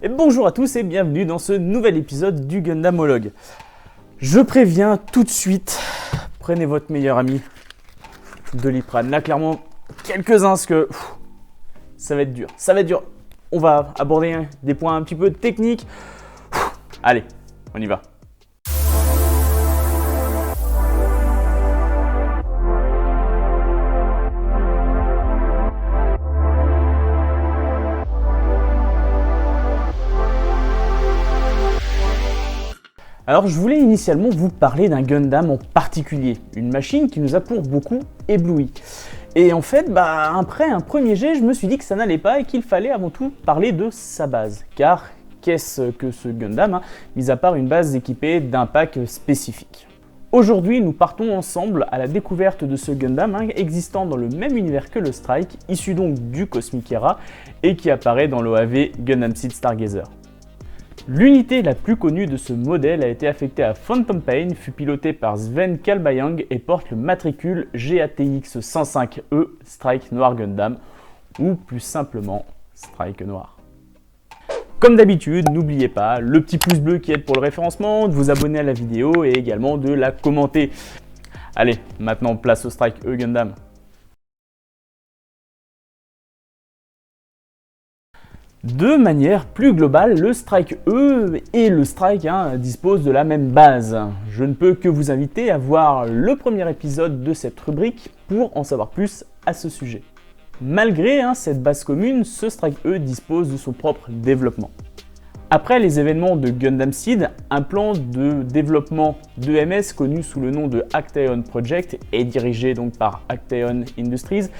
Et bonjour à tous et bienvenue dans ce nouvel épisode du Gundamologue. Je préviens tout de suite, prenez votre meilleur ami, Doliprane. Là clairement, quelques-uns parce que ça va être dur. On va aborder des points un petit peu techniques. Allez, on y va. Alors je voulais initialement vous parler d'un Gundam en particulier, une machine qui nous a pour beaucoup ébloui. Et en fait, après un premier jet, je me suis dit que ça n'allait pas et qu'il fallait avant tout parler de sa base. Car qu'est-ce que ce Gundam, mis à part une base équipée d'un pack spécifique. Aujourd'hui, nous partons ensemble à la découverte de ce Gundam existant dans le même univers que le Strike, issu donc du Cosmic Era et qui apparaît dans l'OAV Gundam Seed Stargazer. L'unité la plus connue de ce modèle a été affectée à Phantom Pain, fut pilotée par Sven Kalbayang et porte le matricule GATX 105E Strike Noir Gundam, ou plus simplement Strike Noir. Comme d'habitude, n'oubliez pas le petit pouce bleu qui aide pour le référencement, de vous abonner à la vidéo et également de la commenter. Allez, maintenant place au Strike E Gundam. De manière plus globale, le Strike E et le Strike disposent de la même base. Je ne peux que vous inviter à voir le premier épisode de cette rubrique pour en savoir plus à ce sujet. Malgré cette base commune, ce Strike E dispose de son propre développement. Après les événements de Gundam Seed, un plan de développement d'EMS connu sous le nom de Actaeon Project et dirigé donc par Actaeon Industries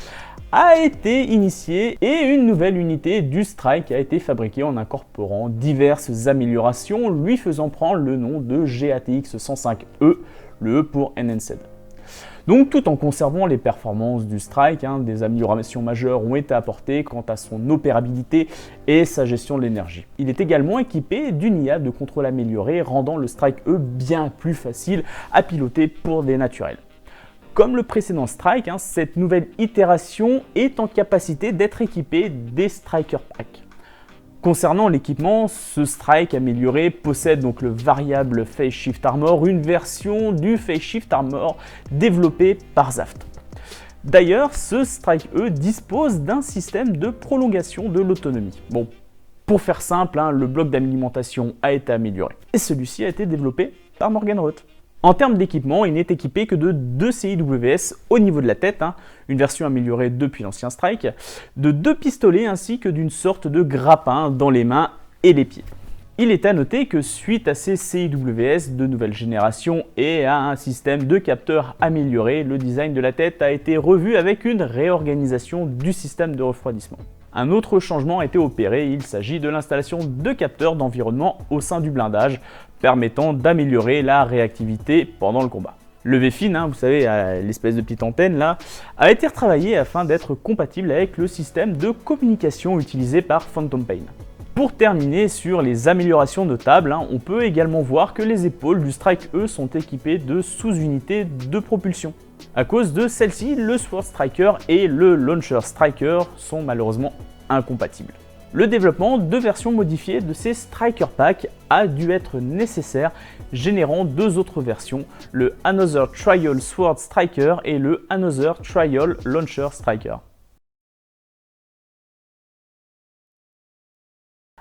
a été initié et une nouvelle unité du Strike a été fabriquée en incorporant diverses améliorations lui faisant prendre le nom de GATX 105E, le E pour Enhanced. Donc tout en conservant les performances du Strike, des améliorations majeures ont été apportées quant à son opérabilité et sa gestion de l'énergie. Il est également équipé d'une IA de contrôle améliorée rendant le Strike E bien plus facile à piloter pour des naturels. Comme le précédent Strike, cette nouvelle itération est en capacité d'être équipée des Striker Pack. Concernant l'équipement, ce Strike amélioré possède donc le variable Phase Shift Armor, une version du Phase Shift Armor développée par Zaft. D'ailleurs, ce Strike E dispose d'un système de prolongation de l'autonomie. Bon, pour faire simple, le bloc d'alimentation a été amélioré et celui-ci a été développé par Morgenroth. En termes d'équipement, il n'est équipé que de 2 CIWS au niveau de la tête, une version améliorée depuis l'ancien Strike, de 2 pistolets ainsi que d'une sorte de grappin dans les mains et les pieds. Il est à noter que suite à ces CIWS de nouvelle génération et à un système de capteurs amélioré, le design de la tête a été revu avec une réorganisation du système de refroidissement. Un autre changement a été opéré, il s'agit de l'installation de capteurs d'environnement au sein du blindage, permettant d'améliorer la réactivité pendant le combat. Le V-Fin, vous savez, l'espèce de petite antenne là, a été retravaillé afin d'être compatible avec le système de communication utilisé par Phantom Pain. Pour terminer sur les améliorations notables, on peut également voir que les épaules du Strike E sont équipées de sous-unités de propulsion. À cause de celle-ci, le Sword Striker et le Launcher Striker sont malheureusement incompatibles. Le développement de versions modifiées de ces Striker Pack a dû être nécessaire, générant 2 autres versions, le Another Trial Sword Striker et le Another Trial Launcher Striker.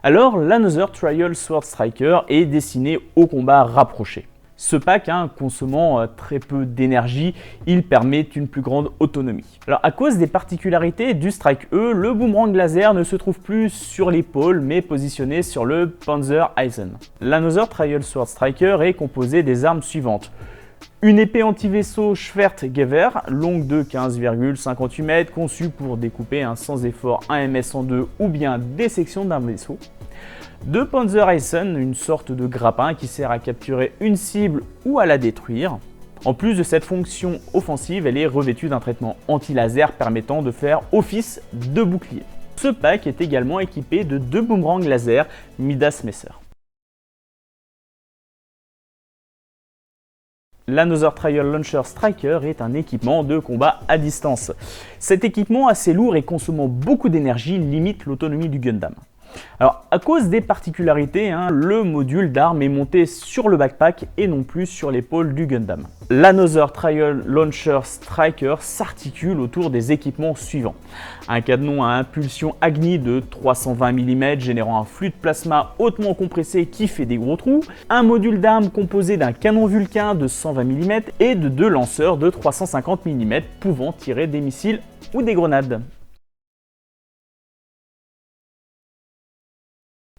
Alors, l'Another Trial Sword Striker est destiné au combat rapproché. Ce pack, consommant très peu d'énergie, il permet une plus grande autonomie. Alors, à cause des particularités du Strike E, le boomerang laser ne se trouve plus sur l'épaule, mais positionné sur le Panzer Eisen. L'Another Trial Sword Striker est composé des armes suivantes. Une épée anti-vaisseau Schwertgewehr, longue de 15,58 mètres, conçue pour découper sans effort un MS en deux ou bien des sections d'un vaisseau. 2 Panzer Eisen, une sorte de grappin qui sert à capturer une cible ou à la détruire. En plus de cette fonction offensive, elle est revêtue d'un traitement anti-laser permettant de faire office de bouclier. Ce pack est également équipé de 2 boomerangs laser Midas Messer. L'Another Trial Launcher Striker est un équipement de combat à distance. Cet équipement assez lourd et consommant beaucoup d'énergie limite l'autonomie du Gundam. Alors, à cause des particularités, le module d'armes est monté sur le backpack et non plus sur l'épaule du Gundam. L'Another Trial Launcher Striker s'articule autour des équipements suivants. Un canon à impulsion Agni de 320 mm générant un flux de plasma hautement compressé qui fait des gros trous, un module d'armes composé d'un canon Vulcain de 120 mm et de 2 lanceurs de 350 mm pouvant tirer des missiles ou des grenades.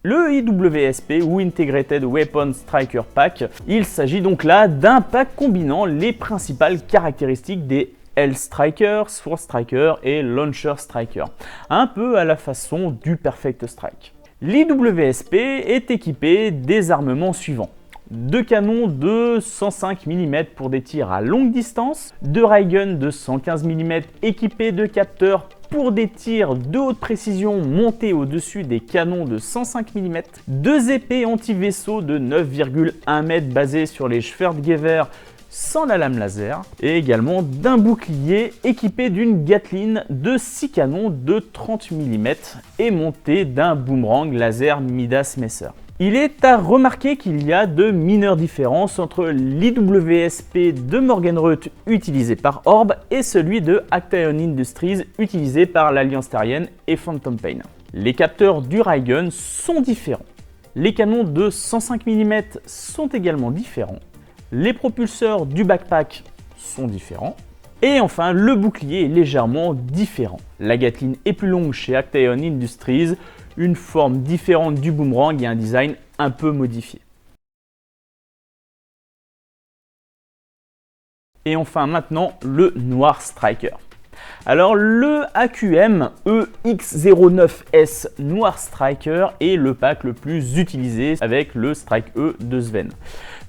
Le IWSP ou Integrated Weapon Striker Pack, il s'agit donc là d'un pack combinant les principales caractéristiques des L-Striker, Sword Striker et Launcher Striker, un peu à la façon du Perfect Strike. L'IWSP est équipé des armements suivants. 2 canons de 105 mm pour des tirs à longue distance, 2 Raygun de 115 mm équipés de capteurs pour des tirs de haute précision montés au-dessus des canons de 105 mm, 2 épées anti-vaisseau de 9,1 m basées sur les Schwertgewehr sans la lame laser, et également d'un bouclier équipé d'une Gatling de 6 canons de 30 mm et monté d'un boomerang laser Midas Messer. Il est à remarquer qu'il y a de mineures différences entre l'IWSP de Morgenreuth utilisé par Orb et celui de Action Industries utilisé par l'Alliance Terrienne et Phantom Pain. Les capteurs du Raygun sont différents. Les canons de 105 mm sont également différents. Les propulseurs du backpack sont différents. Et enfin, le bouclier est légèrement différent. La Gatling est plus longue chez Action Industries, une forme différente du boomerang et un design un peu modifié. Et enfin maintenant, le Noir Striker. Alors le AQM EX09S Noir Striker est le pack le plus utilisé avec le Strike E de Sven.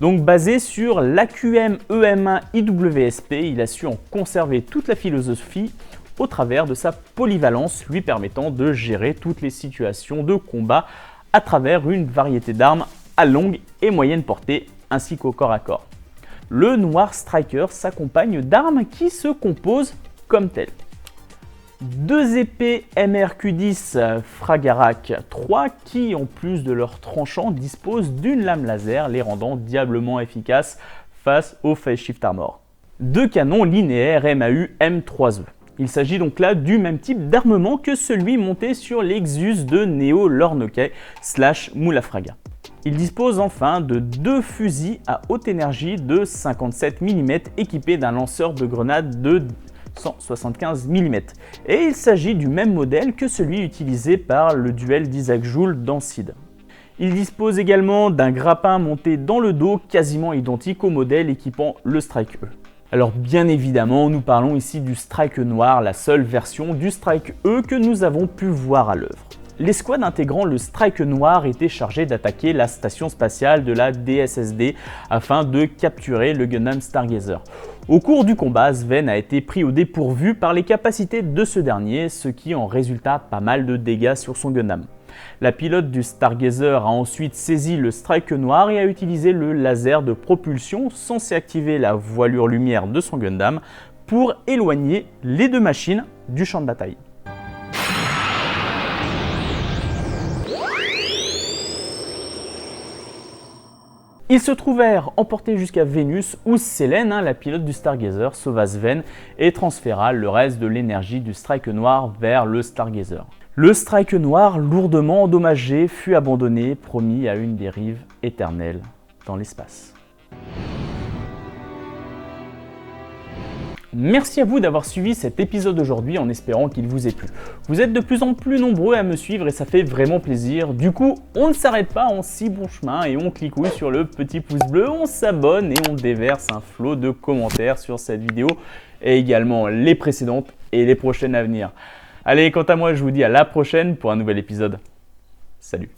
Donc basé sur l'AQM EM1 IWSP, il a su en conserver toute la philosophie au travers de sa polyvalence lui permettant de gérer toutes les situations de combat à travers une variété d'armes à longue et moyenne portée ainsi qu'au corps à corps. Le Noir Striker s'accompagne d'armes qui se composent comme telles. 2 épées MRQ-10 Fragarak 3 qui, en plus de leur tranchant, disposent d'une lame laser, les rendant diablement efficaces face au Phase Shift Armor. 2 canons linéaires MAU M3E. Il s'agit donc là du même type d'armement que celui monté sur l'Exus de Neo Lornokai / Moulafraga. Il dispose enfin de 2 fusils à haute énergie de 57 mm équipés d'un lanceur de grenades de 175 mm. Et il s'agit du même modèle que celui utilisé par le duel d'Isaac Joule dans Seed. Il dispose également d'un grappin monté dans le dos quasiment identique au modèle équipant le Strike E. Alors bien évidemment, nous parlons ici du Strike Noir, la seule version du Strike E que nous avons pu voir à l'œuvre. L'escouade intégrant le Strike Noir était chargée d'attaquer la station spatiale de la DSSD afin de capturer le Gundam Stargazer. Au cours du combat, Sven a été pris au dépourvu par les capacités de ce dernier, ce qui en résulta pas mal de dégâts sur son Gundam. La pilote du Stargazer a ensuite saisi le Strike Noir et a utilisé le laser de propulsion censé activer la voilure lumière de son Gundam pour éloigner les 2 machines du champ de bataille. Ils se trouvèrent emportés jusqu'à Vénus où Selene, la pilote du Stargazer, sauva Sven et transféra le reste de l'énergie du Strike Noir vers le Stargazer. Le Strike Noir, lourdement endommagé, fut abandonné, promis à une dérive éternelle dans l'espace. Merci à vous d'avoir suivi cet épisode aujourd'hui en espérant qu'il vous ait plu. Vous êtes de plus en plus nombreux à me suivre et ça fait vraiment plaisir. Du coup, on ne s'arrête pas en si bon chemin et on clicouille sur le petit pouce bleu, on s'abonne et on déverse un flot de commentaires sur cette vidéo et également les précédentes et les prochaines à venir. Allez, quant à moi, je vous dis à la prochaine pour un nouvel épisode. Salut!